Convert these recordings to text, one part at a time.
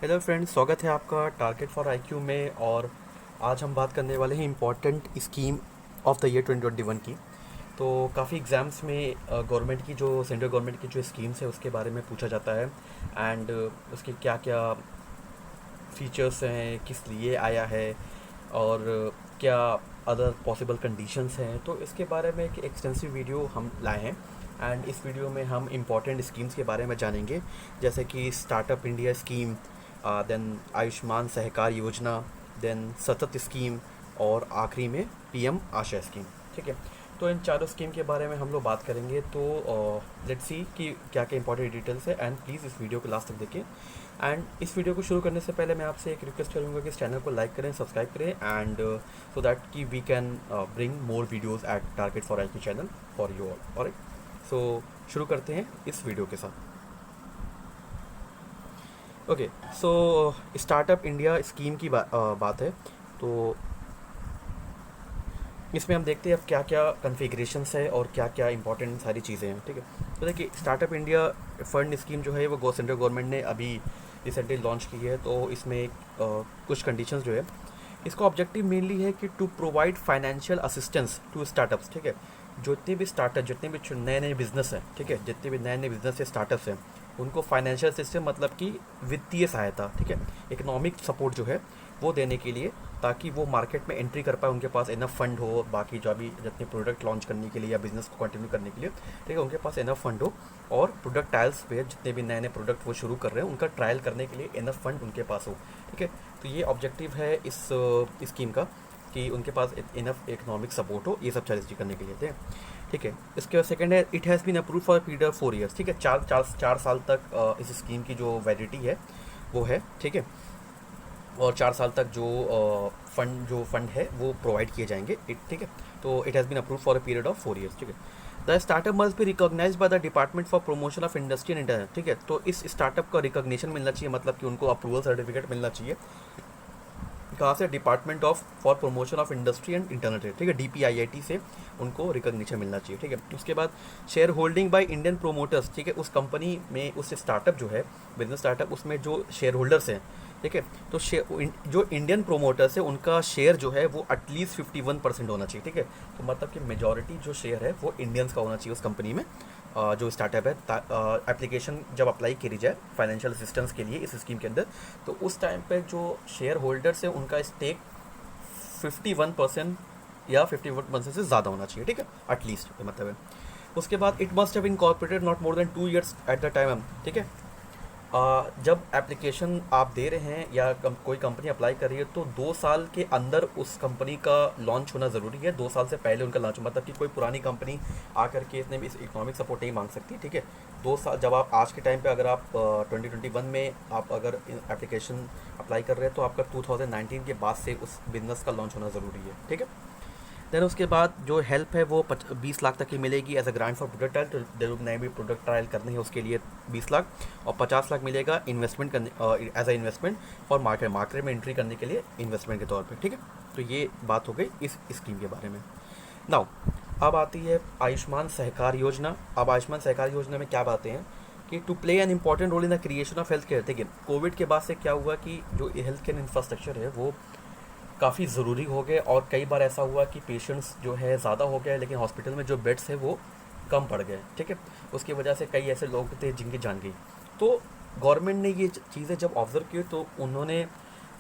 Hello friends, स्वागत है आपका टारगेट फॉर आईक्यू में। और आज हम बात करने वाले हैं important scheme of the year 2021 की। तो काफ़ी एग्ज़ाम्स में गवर्नमेंट की जो सेंट्रल गवर्नमेंट की जो स्कीम्स है उसके बारे में पूछा जाता है। एंड उसके क्या क्या फीचर्स हैं, किस लिए आया है और क्या अदर पॉसिबल कंडीशंस हैं, तो इसके बारे में एक एक्सटेंसिव वीडियो हम लाए हैं। एंड इस वीडियो में हम इम्पॉर्टेंट स्कीम्स के बारे में जानेंगे, जैसे कि startup India scheme, then Ayushman Sahakar Yojana, then सतत स्कीम और आखिरी में पीएम आशा स्कीम। ठीक है, तो इन चारों स्कीम के बारे में हम लोग बात करेंगे। तो लेट्स सी कि क्या क्या इंपॉर्टेंट डिटेल्स है। एंड प्लीज़ इस वीडियो को लास्ट तक देखें। एंड इस वीडियो को शुरू करने से पहले मैं आपसे एक रिक्वेस्ट करूँगा कि इस चैनल को लाइक करें, सब्सक्राइब करें, एंड सो दैट कि we can bring more videos at target for IQ channel for you all. Alright, so शुरू करते हैं इस वीडियो के साथ। Okay, so startup India scheme की बात है। तो इसमें हम देखते हैं अब क्या क्या कन्फिग्रेशंस है और क्या क्या इंपॉर्टेंट सारी चीज़ें हैं। ठीक है, तो देखिए स्टार्टअप इंडिया फंड स्कीम जो है वो सेंट्रल गवर्नमेंट ने अभी रिसेंटली लॉन्च की है। तो इसमें कुछ कंडीशंस जो है, इसका ऑब्जेक्टिव मेनली है कि to provide financial assistance to startups. ठीक है, जितने भी नए नए बिजनेस हैं, ठीक है, जितने भी नए नए बिजनेस या स्टार्टअप्स हैं, उनको फाइनेंशियल सिस्टम मतलब कि वित्तीय सहायता, ठीक है, इकोनॉमिक सपोर्ट जो है वो देने के लिए, ताकि वो मार्केट में एंट्री कर पाए, उनके पास इनफ फंड हो, बाकी जो अभी जितने प्रोडक्ट लॉन्च करने के लिए या बिजनेस को कंटिन्यू करने के लिए, ठीक है, उनके पास इनफ फंड हो। और प्रोडक्ट ट्रायल्स पे जितने भी नए नए प्रोडक्ट वो शुरू कर रहे हैं, उनका ट्रायल करने के लिए इनफ फंड उनके पास हो। ठीक है, तो ये ऑब्जेक्टिव है इस स्कीम का, कि उनके पास इनफ इकोनॉमिक सपोर्ट हो ये सब चीज़ करने के लिए। ठीक है, इसके बाद सेकंड है, it has been approve for period of 4 years. ठीक है, चार साल तक इस स्कीम की जो वैलिडिटी है वो है। ठीक है, और 4 साल तक जो फंड है वो प्रोवाइड किए जाएंगे। ठीक है, तो it has been approve for a period of 4 years. ठीक है, the startup must be recognised by the department for promotion of industry and internet. ठीक है, तो इस स्टार्टअप का रिकॉग्निशन मिलना चाहिए, मतलब कि उनको अप्रूवल सर्टिफिकेट मिलना चाहिए। कहाँ से? Department of for promotion of industry and internet. ठीक है, DPIIT से उनको रिकॉग्निशन मिलना चाहिए। ठीक है, उसके बाद share holding by Indian promoters. ठीक है, उस कंपनी में, उस स्टार्टअप जो है, बिजनेस स्टार्टअप, उसमें जो शेयर होल्डर्स हैं, ठीक है, तो जो इंडियन प्रोमोटर्स है उनका शेयर जो है वो एटलीस्ट 51% होना चाहिए। ठीक है, तो मतलब कि मेजॉरिटी जो शेयर है वो इंडियंस का होना चाहिए उस कंपनी में। जो स्टार्टअप है, एप्लीकेशन जब अप्लाई करी जाए फाइनेंशियल असिस्टेंस के लिए इस स्कीम के अंदर, तो उस टाइम पे जो शेयर होल्डर्स है उनका स्टेक 51% या 51% से ज़्यादा होना चाहिए। ठीक है, एटलीस्ट मतलब है। उसके बाद it must have incorporated not more than 2 years at the time. ठीक है, जब एप्लीकेशन आप दे रहे हैं या कोई कंपनी अप्लाई कर रही है, तो 2 साल के अंदर उस कंपनी का लॉन्च होना ज़रूरी है। 2 साल से पहले उनका लॉन्च, मतलब कि कोई पुरानी कंपनी आकर के इसने भी इस इकोनॉमिक सपोर्ट नहीं मांग सकती। ठीक है, 2 साल, जब आप आज के टाइम पे अगर आप 2021 में आप अगर एप्लीकेशन अप्लाई कर रहे हैं, तो आपका 2019 के बाद से उस बिजनेस का लॉन्च होना ज़रूरी है। ठीक है, देन उसके बाद जो हेल्प है वो 20 लाख तक की मिलेगी as a grant for product trial. तो जो नए भी प्रोडक्ट ट्रायल करने हैं उसके लिए 20 लाख, और 50 लाख मिलेगा इन्वेस्टमेंट करने, as a investment for market में एंट्री करने के लिए इन्वेस्टमेंट के तौर पे। ठीक है, तो ये बात हो गई इस स्कीम के बारे में। नाउ अब आती है आयुष्मान सहकार योजना। अब आयुष्मान सहकार योजना में क्या बातें हैं कि to play an important role in the creation of health care. देखिए, कोविड के बाद से क्या हुआ कि जो हेल्थ केयर इंफ्रास्ट्रक्चर है वो काफ़ी ज़रूरी हो गए, और कई बार ऐसा हुआ कि पेशेंट्स जो है ज़्यादा हो गए, लेकिन हॉस्पिटल में जो बेड्स है वो कम पड़ गए। ठीक है, उसकी वजह से कई ऐसे लोग थे जिनकी जान गई। तो गवर्नमेंट ने ये चीज़ें जब ऑब्जर्व की, तो उन्होंने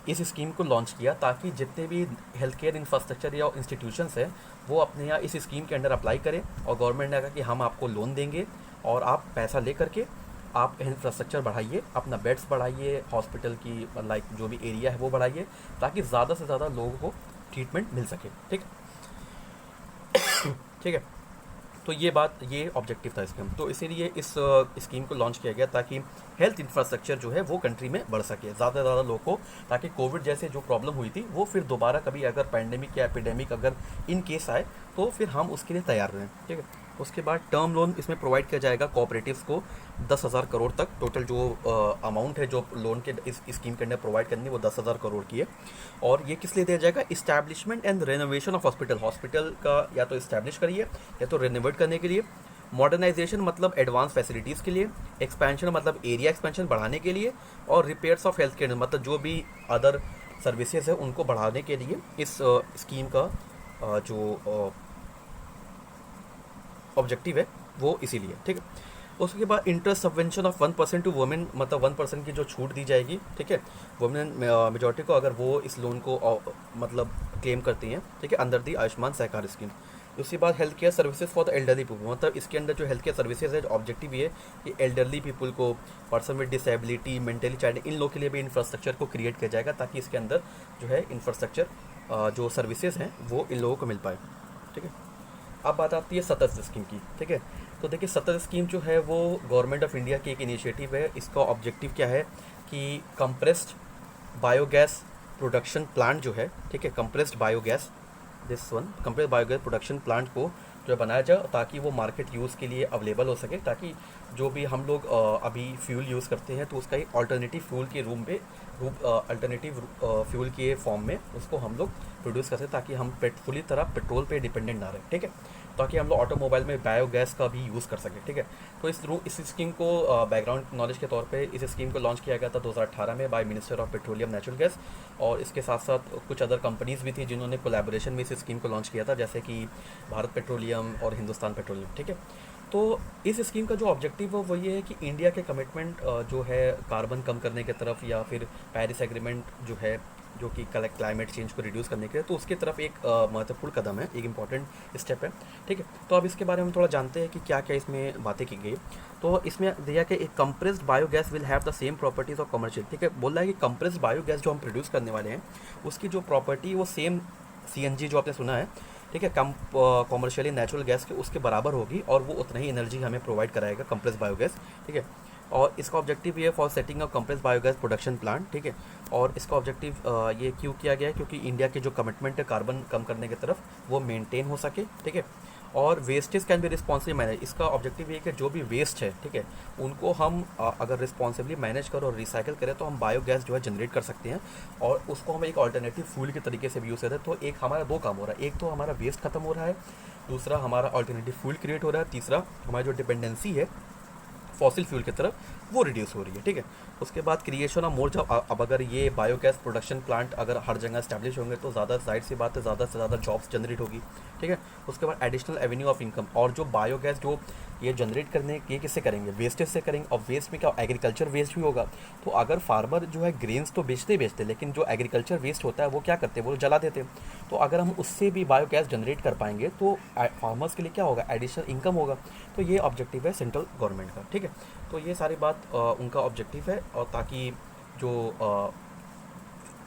इस स्कीम को लॉन्च किया, ताकि जितने भी हेल्थ केयर इंफ्रास्ट्रक्चर या इंस्टीट्यूशंस हैं वो अपने यहाँ इस स्कीम के अंडर अप्लाई करें। और गवर्नमेंट ने कहा कि हम आपको लोन देंगे, और आप पैसा ले करके आप इंफ्रास्ट्रक्चर बढ़ाइए, अपना बेड्स बढ़ाइए, हॉस्पिटल की लाइक जो भी एरिया है वो बढ़ाइए, ताकि ज़्यादा से ज़्यादा लोगों को ट्रीटमेंट मिल सके। ठीक ठीक है, तो ये ऑब्जेक्टिव था इसका। तो इसीलिए इस स्कीम को लॉन्च किया गया, ताकि हेल्थ इंफ्रास्ट्रक्चर जो है वो कंट्री में बढ़ सके ज़्यादा से ज़्यादा लोगों को, ताकि कोविड जैसे जो प्रॉब्लम हुई थी वो फिर दोबारा कभी अगर पैंडेमिक या एपिडेमिक अगर इन केस आए, तो फिर हम उसके लिए तैयार रहें। ठीक है, उसके बाद टर्म लोन इसमें प्रोवाइड किया जाएगा कोऑपरेटिव्स को 10,000 करोड़ तक। टोटल जो अमाउंट है जो लोन के इस स्कीम के अंदर प्रोवाइड करनी है वो 10,000 करोड़ की है। और ये किस लिए दिया जाएगा? Establishment and renovation of hospital का या तो इस्टेब्लिश करिए या तो रेनोवेट करने के लिए, मॉडर्नाइजेशन मतलब एडवांस फैसिलिटीज़ के लिए, एक्सपेंशन मतलब एरिया एक्सपेंशन बढ़ाने के लिए, और रिपेयर्स ऑफ हेल्थ केयर मतलब जो भी अदर सर्विसेज है उनको बढ़ाने के लिए इस स्कीम का जो ऑब्जेक्टिव है वो इसीलिए, ठीक है। उसके बाद interest subvention of 1% to women, मतलब 1% की जो छूट दी जाएगी, ठीक है, वुमेन मेजॉरिटी को, अगर वो इस लोन को मतलब क्लेम करती हैं, ठीक है, under the Ayushman Sahakar scheme. उसके बाद health care services for the elderly people, मतलब इसके अंदर जो हेल्थ केयर सर्विसेज है ऑब्जेक्टिव ये कि एल्डरली पीपल को, person with disability, mentally child, इन लोग के लिए भी इंफ्रास्ट्रक्चर को क्रिएट किया जाएगा ताकि इसके अंदर जो है इंफ्रास्ट्रक्चर जो सर्विसेज हैं वो इन लोगों को मिल पाए, ठीक है। अब बात आती है सतत स्कीम की, ठीक है। तो देखिए सतत स्कीम जो है वो गवर्नमेंट ऑफ इंडिया की एक इनिशिएटिव है। इसका ऑब्जेक्टिव क्या है कि कंप्रेस्ड बायोगैस प्रोडक्शन प्लांट जो है, ठीक है, compressed biogas, this one compressed biogas production plant को जो है बनाया जाए ताकि वो मार्केट यूज़ के लिए अवेलेबल हो सके, ताकि जो भी हम लोग अभी फ्यूल यूज़ करते हैं तो उसका एक अल्टरनेटिव फ्यूल के रूप अल्टरनेटिव फ्यूल के फॉर्म में उसको हम लोग प्रोड्यूस कर सकें, ताकि हम पूरी तरह पेट्रोल पे डिपेंडेंट ना रहें, ठीक है, ताकि हम लोग ऑटोमोबाइल में बायोगैस का भी यूज़ कर सकें, ठीक है। तो इस स्कीम को बैकग्राउंड नॉलेज के तौर पे इस स्कीम को लॉन्च किया गया था 2018 में by minister of petroleum natural gas, और इसके साथ साथ कुछ अदर कंपनीज़ भी थी जिन्होंने कोलैबोरेशन में इस स्कीम को लॉन्च किया था, जैसे कि भारत पेट्रोलियम और हिंदुस्तान पेट्रोलियम, ठीक है। तो इस स्कीम का जो ऑब्जेक्टिव है वो ये है कि इंडिया के कमिटमेंट जो है कार्बन कम करने की तरफ, या फिर पेरिस एग्रीमेंट जो है जो कि क्लाइमेट चेंज को रिड्यूस करने के लिए, तो उसकी तरफ एक महत्वपूर्ण कदम है, एक इंपॉर्टेंट स्टेप है, ठीक है। तो अब इसके बारे में थोड़ा जानते हैं कि क्या क्या इसमें बातें की गई। तो इसमें दिया कि एक compressed biogas will have the same properties of commercial, ठीक है, बोल रहा है कि कंप्रेस्ड बायोगैस जो हम प्रोड्यूस करने वाले हैं उसकी जो प्रॉपर्टी वो सेम सीएनजी जो आपने सुना है, ठीक है, कम कॉमर्शियली नेचुरल गैस के उसके बराबर होगी, और वो उतना ही एनर्जी हमें प्रोवाइड कराएगा कंप्रेस्ड बायोगैस, ठीक है। और इसका ऑब्जेक्टिव ये है for setting a compressed biogas production plant, ठीक है। और इसका ऑब्जेक्टिव ये क्यों किया गया है, क्योंकि इंडिया के जो कमिटमेंट है कार्बन कम करने की तरफ वो मेंटेन हो सके, ठीक है। और wastage can be responsibly manage, इसका ऑब्जेक्टिव ये है कि जो भी वेस्ट है, ठीक है, उनको हम अगर रिस्पॉन्सिबली मैनेज करें और रिसाइकिल करें तो हम बायोगैस जो है जनरेट कर सकते हैं, और उसको हम एक ऑल्टरनेटिव फ्यूल के तरीके से भी यूज़ करते हैं। तो एक हमारा दो काम हो रहा है, एक तो हमारा वेस्ट खत्म हो रहा है, दूसरा हमारा ऑल्टरनेटिव फ्यूल क्रिएट हो रहा है, तीसरा हमारी जो डिपेंडेंसी है फॉसिल फ्यूल की तरफ वो रिड्यूस हो रही है, ठीक है। उसके बाद क्रिएशन ऑफ मोर जॉब, अब अगर ये बायोगैस प्रोडक्शन प्लांट अगर हर जगह स्टैब्लिश होंगे तो ज़्यादा जाहिर सी बात है ज़्यादा से ज़्यादा जॉब्स जनरेट होगी, ठीक है। उसके बाद एडिशनल एवेन्यू ऑफ इनकम, और जो बायोगैस जो ये जनरेट करने ये किससे करेंगे, वेस्टेज से करेंगे, और वेस्ट में क्या एग्रीकल्चर वेस्ट भी होगा। तो अगर फार्मर जो है ग्रेन्स तो बेचते बेचते, लेकिन जो एग्रीकल्चर वेस्ट होता है वो क्या करते हैं, वो जला देते हैं। तो अगर हम उससे भी बायोगैस जनरेट कर पाएंगे तो फार्मर्स के लिए क्या होगा, एडिशनल इनकम होगा। तो ये ऑब्जेक्टिव है सेंट्रल गवर्नमेंट का, ठीक है। तो ये सारी बात उनका ऑब्जेक्टिव है, और ताकि जो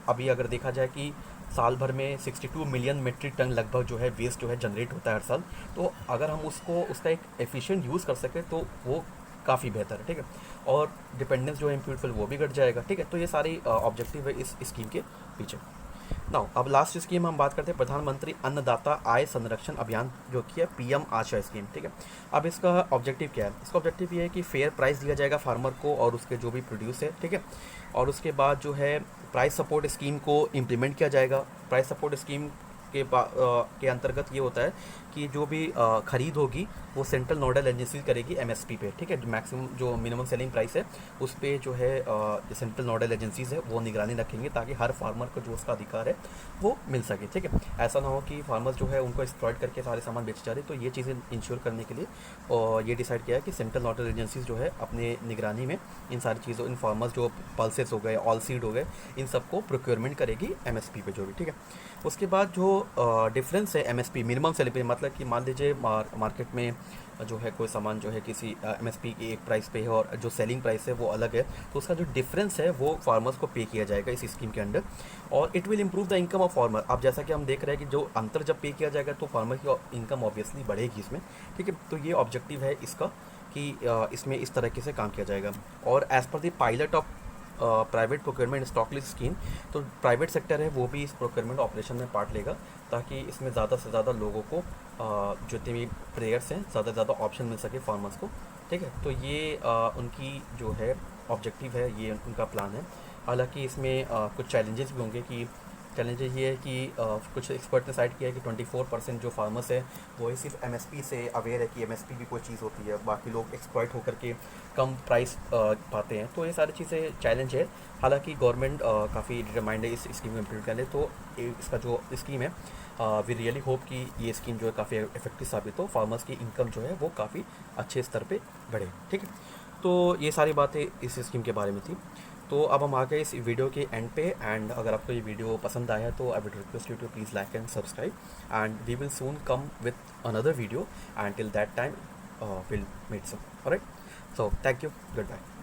अभी अगर देखा जाए कि साल भर में 62 मिलियन मेट्रिक टन लगभग जो है वेस्ट जो है जनरेट होता है हर साल, तो अगर हम उसको उसका एक एफिशिएंट यूज़ कर सकें तो वो काफ़ी बेहतर है, ठीक है। और डिपेंडेंस जो है इम्प्यूटफुल वो भी घट जाएगा, ठीक है। तो ये सारी ऑब्जेक्टिव है इस स्कीम के पीछे। नाउ अब लास्ट स्कीम हम बात करते हैं प्रधानमंत्री अन्नदाता आय संरक्षण अभियान, जो कि है पीएम आशा स्कीम, ठीक है। अब इसका ऑब्जेक्टिव क्या है, इसका ऑब्जेक्टिव ये है कि फेयर प्राइस दिया जाएगा फार्मर को और उसके जो भी प्रोड्यूस है, ठीक है। और उसके बाद जो है प्राइस सपोर्ट स्कीम को इम्प्लीमेंट किया जाएगा। प्राइस सपोर्ट स्कीम के अंतर्गत ये होता है कि जो भी खरीद होगी वो सेंट्रल नोडल एजेंसी करेगी एमएसपी पे, ठीक है। मैक्सिमम जो मिनिमम सेलिंग प्राइस है उस पर जो है सेंट्रल नोडल एजेंसीज है वो निगरानी रखेंगे, ताकि हर फार्मर को जो उसका अधिकार है वो मिल सके, ठीक है। ऐसा ना हो कि फार्मर्स जो है उनको एक्सप्लॉइट करके सारे सामान बेचे जा रहे। तो ये चीज़ें इंश्योर करने के लिए और ये डिसाइड किया है कि सेंट्रल नोडल एजेंसीज जो है अपने निगरानी में इन सारी चीज़ों, इन फार्मर्स जो पल्सेस हो गए, ऑल सीड हो गए, इन सबको प्रोक्योरमेंट करेगी एमएसपी पे जो भी, ठीक है। उसके बाद जो डिफरेंस है एमएसपी मिनिमम सेलिंग प्राइस, मतलब कि मान लीजिए मार्केट में जो है कोई सामान जो है किसी एमएसपी की एक प्राइस पे है और जो सेलिंग प्राइस है वो अलग है, तो उसका जो डिफरेंस है वो फार्मर्स को पे किया जाएगा इस स्कीम के अंडर, और it will improve the income of farmer. अब जैसा कि हम देख रहे हैं कि जो अंतर जब पे किया जाएगा तो फार्मर की इनकम ऑब्वियसली बढ़ेगी इसमें, ठीक है। तो ये ऑब्जेक्टिव है इसका कि इसमें इस तरीके से काम किया जाएगा। और as per the pilot of private procurement stock list scheme, तो प्राइवेट सेक्टर है वो भी इस प्रोक्योरमेंट ऑपरेशन में पार्ट लेगा, ताकि इसमें ज़्यादा से ज़्यादा लोगों को जितने भी प्लेयर्स हैं ज़्यादा से ज़्यादा ऑप्शन मिल सके फार्मर्स को, ठीक है। तो ये उनकी जो है ऑब्जेक्टिव है, ये उनका प्लान है। हालांकि इसमें कुछ चैलेंजेस भी होंगे कि चैलेंजेस ये है कि कुछ एक्सपर्ट ने साइड किया है कि 24% जो फार्मर्स है वो ही सिर्फ एमएसपी से अवेयर है कि एमएसपी भी कोई चीज़ होती है, बाकी लोग एक्सप्लॉइट होकर के कम प्राइस पाते हैं। तो ये सारी चीज़ें चैलेंज है। हालांकि गवर्नमेंट काफ़ी डिटरमाइंड है इस स्कीम को इम्प्लीमेंट करने, तो इसका जो स्कीम है वी रियली होप कि ये स्कीम जो है काफ़ी इफेक्टिव साबित हो, फार्मर्स की इनकम जो है वो काफ़ी अच्छे स्तर पे बढ़े। ठीक है, तो ये सारी बातें इस स्कीम के बारे में थी। तो अब हम आ गए इस वीडियो के एंड पे, एंड अगर आपको ये वीडियो पसंद आया तो I would request you to please like and subscribe, and we will soon come with another video, and till that time will meet soon. Alright, so thank you, good bye.